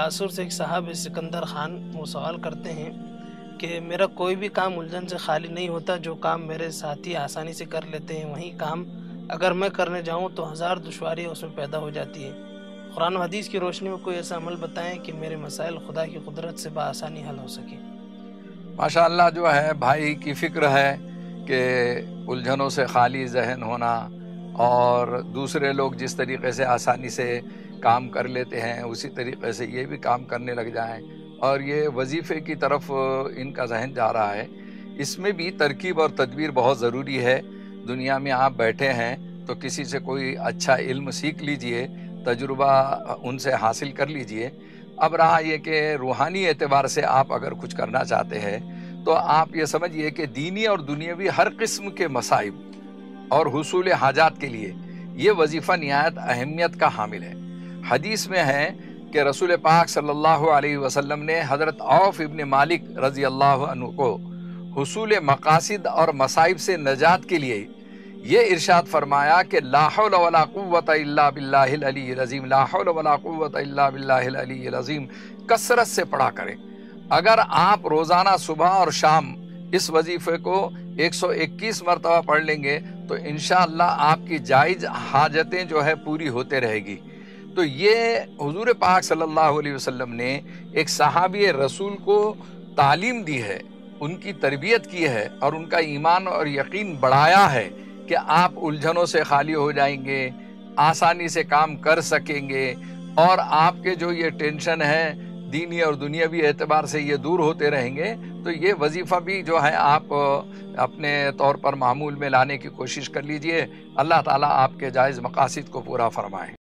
تاثر سے ایک صاحب سکندر خان وہ سوال کرتے ہیں کہ میرا کوئی بھی کام الجھن سے خالی نہیں ہوتا، جو کام میرے ساتھی آسانی سے کر لیتے ہیں وہی کام اگر میں کرنے جاؤں تو ہزار دشواریاں اس میں پیدا ہو جاتی ہیں۔ قرآن و حدیث کی روشنی میں کوئی ایسا عمل بتائیں کہ میرے مسائل خدا کی قدرت سے بآسانی حل ہو سکے۔ ماشاءاللہ جو ہے بھائی کی فکر ہے کہ الجھنوں سے خالی ذہن ہونا، اور دوسرے لوگ جس طریقے سے آسانی سے کام کر لیتے ہیں اسی طریقے سے یہ بھی کام کرنے لگ جائیں، اور یہ وظیفے کی طرف ان کا ذہن جا رہا ہے۔ اس میں بھی ترکیب اور تدبیر بہت ضروری ہے۔ دنیا میں آپ بیٹھے ہیں تو کسی سے کوئی اچھا علم سیکھ لیجئے، تجربہ ان سے حاصل کر لیجئے۔ اب رہا یہ کہ روحانی اعتبار سے آپ اگر کچھ کرنا چاہتے ہیں تو آپ یہ سمجھیے کہ دینی اور دنیاوی ہر قسم کے مصائب اور حصول حاجات کے لیے یہ وظیفہ نہایت اہمیت کا حامل ہے۔ حدیث میں ہے کہ رسول پاک صلی اللہ علیہ وسلم نے حضرت عوف ابن مالک رضی اللہ عنہ کو حصول مقاصد اور مصائب سے نجات کے لیے یہ ارشاد فرمایا کہ لا حول ولا قوت الا باللہ العلی العظیم، لا حول ولا قوت الا باللہ العلی العظیم کثرت سے پڑھا کریں۔ اگر آپ روزانہ صبح اور شام اس وظیفے کو 121 مرتبہ پڑھ لیں گے تو انشاءاللہ آپ کی جائز حاجتیں جو ہے پوری ہوتے رہے گی۔ تو یہ حضور پاک صلی اللہ علیہ وسلم نے ایک صحابی رسول کو تعلیم دی ہے، ان کی تربیت کی ہے، اور ان کا ایمان اور یقین بڑھایا ہے کہ آپ الجھنوں سے خالی ہو جائیں گے، آسانی سے کام کر سکیں گے، اور آپ کے جو یہ ٹینشن ہے دینی اور دنیاوی اعتبار سے یہ دور ہوتے رہیں گے۔ تو یہ وظیفہ بھی جو ہے آپ اپنے طور پر معمول میں لانے کی کوشش کر لیجئے۔ اللہ تعالیٰ آپ کے جائز مقاصد کو پورا فرمائے۔